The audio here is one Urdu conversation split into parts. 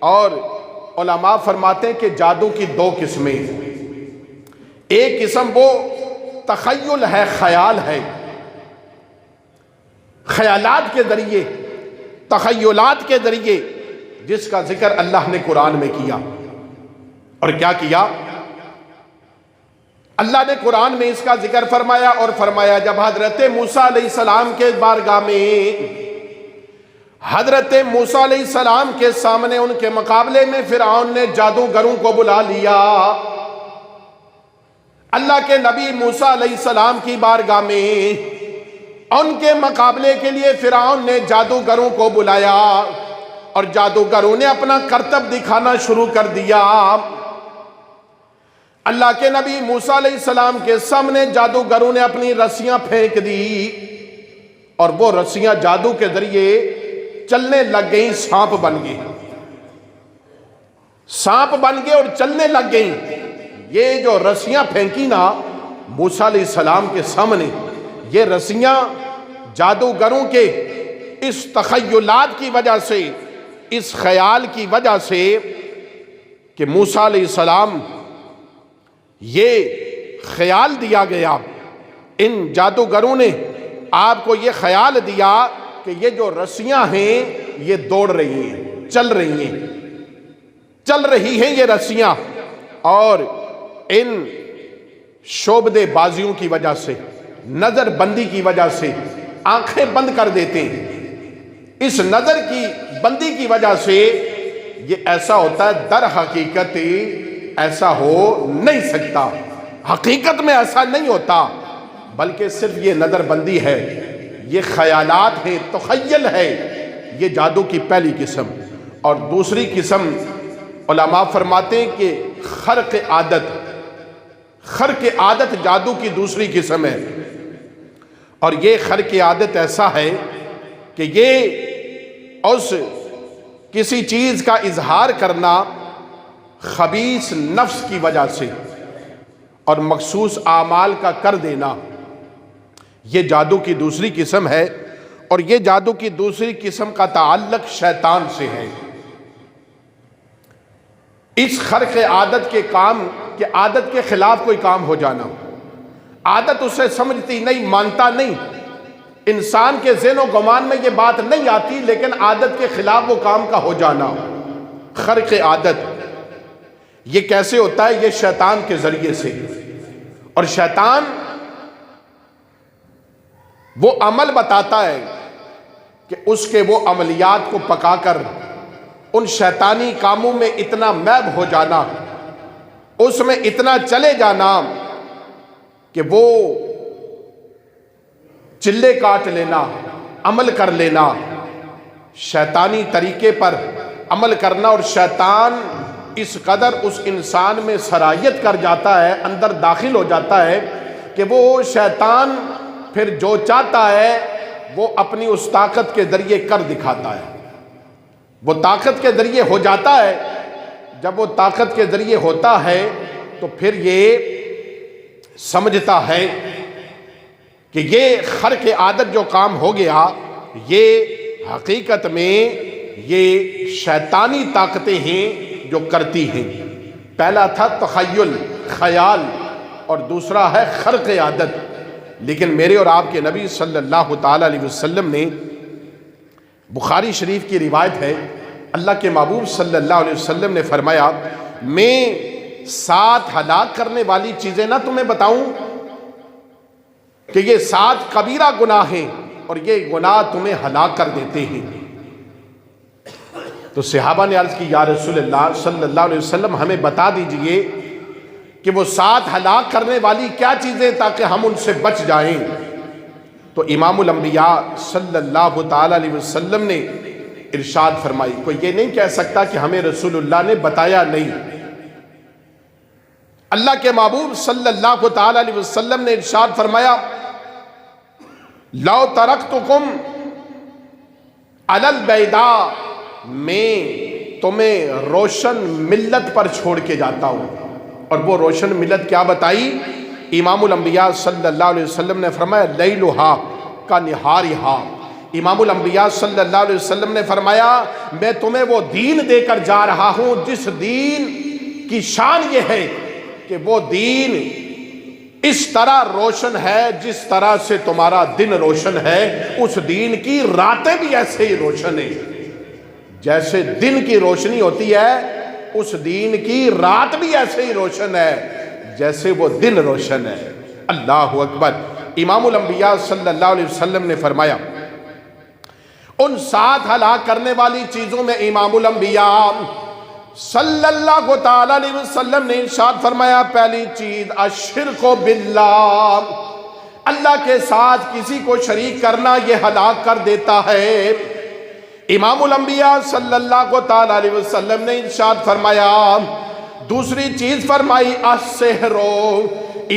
اور علماء فرماتے ہیں کہ جادو کی دو قسمیں، ایک قسم وہ تخیل ہے، خیال ہے، خیالات کے ذریعے، تخیلات کے ذریعے، جس کا ذکر اللہ نے قرآن میں کیا۔ اور کیا کیا؟ اللہ نے قرآن میں اس کا ذکر فرمایا، اور فرمایا جب حضرت موسیٰ علیہ السلام کے بارگاہ میں، حضرت موسیٰ علیہ السلام کے سامنے، ان کے مقابلے میں فرعون نے جادوگروں کو بلا لیا۔ اللہ کے نبی موسیٰ علیہ السلام کی بارگاہ میں ان کے مقابلے کے لیے فرعون نے جادوگروں کو بلایا، اور جادوگروں نے اپنا کرتب دکھانا شروع کر دیا۔ اللہ کے نبی موسیٰ علیہ السلام کے سامنے جادوگروں نے اپنی رسیاں پھینک دی، اور وہ رسیاں جادو کے ذریعے چلنے لگ گئیں، سانپ بن گئے، سانپ بن گئے اور چلنے لگ گئیں۔ یہ جو رسیاں پھینکی نا موسیٰ علیہ السلام کے سامنے، یہ رسیاں جادوگروں کے اس تخیلات کی وجہ سے، اس خیال کی وجہ سے کہ موسیٰ علیہ السلام، یہ خیال دیا گیا، ان جادوگروں نے آپ کو یہ خیال دیا کہ یہ جو رسیاں ہیں یہ دوڑ رہی ہیں، چل رہی ہیں، چل رہی ہیں یہ رسیاں، اور ان شعبدے بازیوں کی وجہ سے، نظر بندی کی وجہ سے آنکھیں بند کر دیتے ہیں۔ اس نظر کی بندی کی وجہ سے یہ ایسا ہوتا ہے، در حقیقت ایسا ہو نہیں سکتا، حقیقت میں ایسا نہیں ہوتا، بلکہ صرف یہ نظر بندی ہے، یہ خیالات ہیں، تخیل ہے۔ یہ جادو کی پہلی قسم۔ اور دوسری قسم علماء فرماتے ہیں کہ خرق عادت، خرق عادت جادو کی دوسری قسم ہے۔ اور یہ خرق عادت ایسا ہے کہ یہ اس کسی چیز کا اظہار کرنا خبیث نفس کی وجہ سے اور مخصوص اعمال کا کر دینا، یہ جادو کی دوسری قسم ہے۔ اور یہ جادو کی دوسری قسم کا تعلق شیطان سے ہے۔ اس خرق عادت کے کام کہ عادت کے خلاف کوئی کام ہو جانا، عادت اسے سمجھتی نہیں، مانتا نہیں، انسان کے ذہن و گمان میں یہ بات نہیں آتی، لیکن عادت کے خلاف وہ کام کا ہو جانا، خرق عادت۔ یہ کیسے ہوتا ہے؟ یہ شیطان کے ذریعے سے۔ اور شیطان وہ عمل بتاتا ہے کہ اس کے وہ عملیات کو پکا کر ان شیطانی کاموں میں اتنا محو ہو جانا، اس میں اتنا چلے جانا کہ وہ چلے کاٹ لینا، عمل کر لینا، شیطانی طریقے پر عمل کرنا۔ اور شیطان اس قدر اس انسان میں سرایت کر جاتا ہے، اندر داخل ہو جاتا ہے کہ وہ شیطان پھر جو چاہتا ہے وہ اپنی اس طاقت کے ذریعے کر دکھاتا ہے، وہ طاقت کے ذریعے ہو جاتا ہے۔ جب وہ طاقت کے ذریعے ہوتا ہے تو پھر یہ سمجھتا ہے کہ یہ خرق عادت جو کام ہو گیا، یہ حقیقت میں یہ شیطانی طاقتیں ہیں جو کرتی ہیں۔ پہلا تھا تخیل، خیال، اور دوسرا ہے خرق عادت۔ لیکن میرے اور آپ کے نبی صلی اللہ تعالیٰ علیہ وسلم نے، بخاری شریف کی روایت ہے، اللہ کے محبوب صلی اللہ علیہ وسلم نے فرمایا، میں 7 ہلاک کرنے والی چیزیں نہ تمہیں بتاؤں کہ یہ 7 کبیرہ گناہ ہیں اور یہ گناہ تمہیں ہلاک کر دیتے ہیں۔ تو صحابہ نے عرض کی، یا رسول اللہ صلی اللہ علیہ وسلم ہمیں بتا دیجئے کہ وہ 7 ہلاک کرنے والی کیا چیزیں تاکہ ہم ان سے بچ جائیں۔ تو امام الانبیاء صلی اللہ تعالیٰ علیہ وسلم نے ارشاد فرمائی، کوئی یہ نہیں کہہ سکتا کہ ہمیں رسول اللہ نے بتایا نہیں۔ اللہ کے محبوب صلی اللہ تعالیٰ علیہ وسلم نے ارشاد فرمایا، لو ترکتکم علی البیضاء، میں تمہیں روشن ملت پر چھوڑ کے جاتا ہوں۔ اور وہ روشن ملت کیا بتائی؟ امام الانبیاء صلی اللہ علیہ وسلم نے فرمایا، لیلھا کنہارھا، امام الانبیاء صلی اللہ علیہ وسلم نے فرمایا میں تمہیں وہ دین دے کر جا رہا ہوں جس دین کی شان یہ ہے کہ وہ دین اس طرح روشن ہے جس طرح سے تمہارا دن روشن ہے، اس دین کی راتیں بھی ایسے ہی روشن ہیں، جیسے دن کی روشنی ہوتی ہے اس دین کی رات بھی ایسے ہی روشن ہے جیسے وہ دن روشن ہے۔ اللہ اکبر۔ امام الانبیاء صلی اللہ علیہ وسلم نے فرمایا ان 7 ہلاک کرنے والی چیزوں میں امام الانبیاء صلی اللہ تعالی علیہ وسلم نے ارشاد فرمایا پہلی چیز الشرک باللہ، اللہ کے ساتھ کسی کو شریک کرنا یہ ہلاک کر دیتا ہے۔ امام الانبیاء صلی اللہ تعالی علیہ وسلم نے ارشاد فرمایا دوسری چیز فرمائی السحر،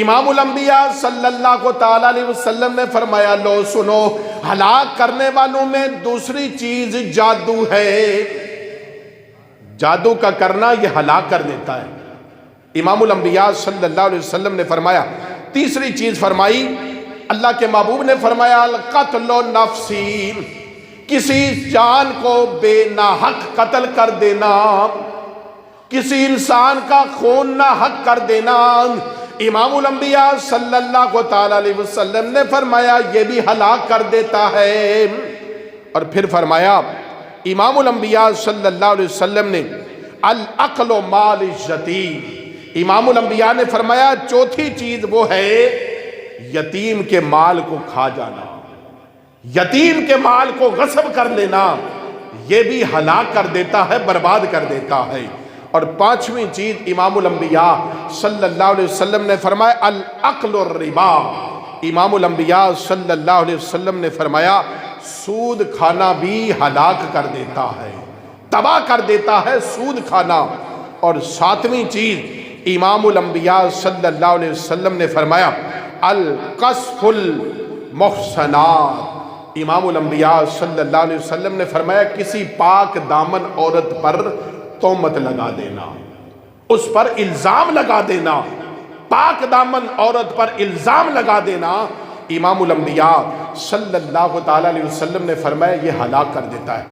امام الانبیاء صلی اللہ تعالی علیہ وسلم نے فرمایا لو سنو ہلاک کرنے والوں میں دوسری چیز جادو ہے، جادو کا کرنا یہ ہلاک کر دیتا ہے۔ امام الانبیاء صلی اللہ علیہ وسلم نے فرمایا تیسری چیز فرمائی، اللہ کے محبوب نے فرمایا القتل نفسی، کسی جان کو بے ناحق قتل کر دینا، کسی انسان کا خون نہ حق کر دینا۔ امام الانبیاء صلی اللہ تعالی علیہ وسلم نے فرمایا یہ بھی ہلاک کر دیتا ہے۔ اور پھر فرمایا امام الانبیاء صلی اللہ علیہ وسلم نے الاکل مال الیتیم، امام الانبیاء نے فرمایا چوتھی چیز وہ ہے یتیم کے مال کو کھا جانا، یتیم کے مال کو غصب کر لینا، یہ بھی ہلاک کر دیتا ہے، برباد کر دیتا ہے۔ اور پانچویں چیز امام الانبیاء صلی اللہ علیہ وسلم نے فرمایا الاکل الربا، امام الانبیاء صلی اللہ علیہ وسلم نے فرمایا سود کھانا بھی ہلاک کر دیتا ہے، تباہ کر دیتا ہے سود کھانا۔ اور ساتویں چیز امام الانبیاء صلی اللہ علیہ وسلم نے فرمایا القذف المحصنات، امام الانبیاء صلی اللہ علیہ وسلم نے فرمایا کسی پاک دامن عورت پر تہمت لگا دینا، اس پر الزام لگا دینا، پاک دامن عورت پر الزام لگا دینا، امام الانبیاء صلی اللہ تعالی علیہ وسلم نے فرمایا یہ ہلاک کر دیتا ہے۔